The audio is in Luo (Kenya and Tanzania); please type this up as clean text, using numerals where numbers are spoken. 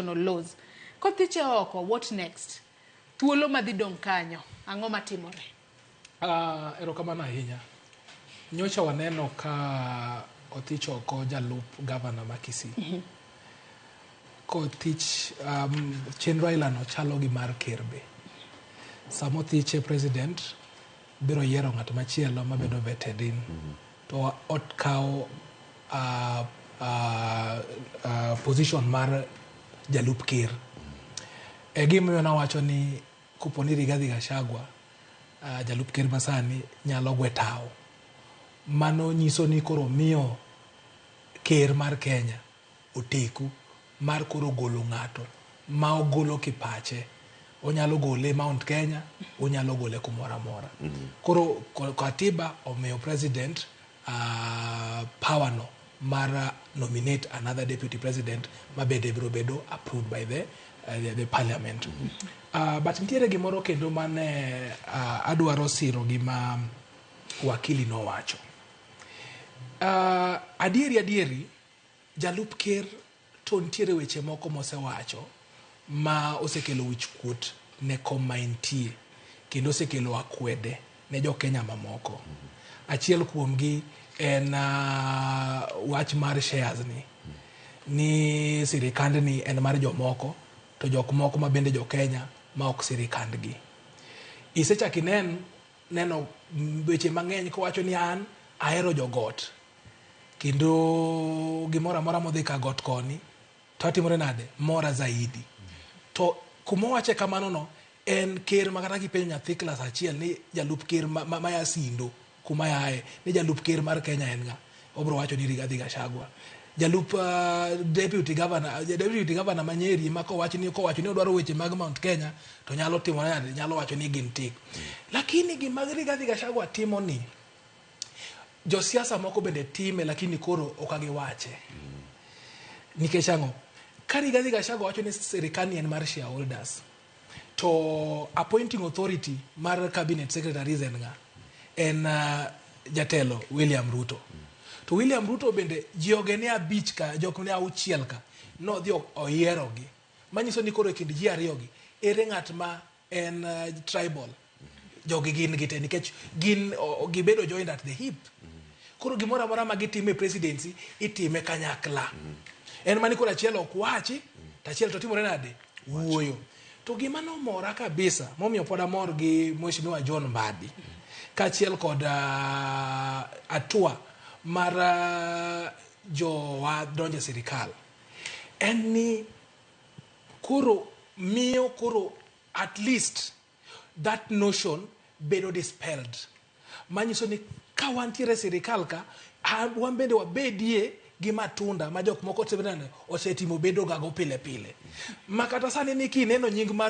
laws. Kothiche oko, what next? Thuolo madhi dong' kanyo, ang'o matimore? Erokamano ahinya. Nyocha waneno ka othich oko jalup gavana ma Kisii. Kothich chenro ailano chalo gi mar ker be. Sama othiche president biro yiero ng'at machielo mabedo vetted in. To otkawo position mar jalup ker. Gimomiyo nawacho ni kuponi Rigathi Gachagua jalup ker masani nyalo gwe tao. Mano nyiso ni koro miyo ker mar Kenya oteku mar koro golo ng'ato ma ogolo kipache. Onyalo gole Mount Kenya, onyalo gole kumora mora. Koro katiba omiyo president power no mar nominate another deputy president mabede biro bedo approved by the parliament. But nitiere gimoro kendo mane adwaro siro gima wakili no wacho. Adieri jalup ker to nitiere weche moko mosewacho ma osekelo wich kuot ne kom maintie kendo osekelo akwede ne jo Kenya mamoko. Achiel kuomgi en wach mar shares ni sirikand ni en mar jomoko to jok moko ma bende jo Kenya ma ok sirikandgi. Isechaki neno weche mang'eny kowacho ni an ahero jogot kendo gimora mora modhi ka got koni to atimore nade mora zaidi. To kumowache kamano no en ker makata kipenjo nyathi klas achiel ni jalup ker ma yasindo kuma yae ni jalup ker mar Kenya en nga, obro wacho ni Rigathi Gachagua. Jalup deputy governor Manyeri ma kowacho ni odwaro weche mag Mount Kenya to nyalo timo nade, nyalo wacho ni gin tik. Lakini gima Rigathi Gachagua timo ni josiasa moko bende time lakini koro okagiwache. Nikech ang'o? Ka Rigathi Gachagua wacho ni sirikani en mar shareholders to appointing authority mar cabinet secretaries en nga, en jatelo William Ruto. To William Ruto bende jioge ne abich ka, jok ne auchiel ka no dhi oyiero gi. Manyiso ni koro kind ji ariyo gi ere ng'at ma en tribal. Jogi gin gite nikech gin gibedo joined at the hip. Koro gimora mora ma gitime presidency itime kanyakla. En mani koro achiel ok wachi, tachiel to timore nade? Wuoyo. To gima no mora kabisa, momiyo pod amor gi Mheshimiwa John Mbadi. Kachiel kod atua mar jowa donje sirikal. En ni koro miyo koro at least that notion bedo dispelled. Manyiso ni ka wantiere sirikal ka, wan bende wabedie gi matunda ma jok moko osetimo bedo gago pile pile. Makata sani ni kineno nying mar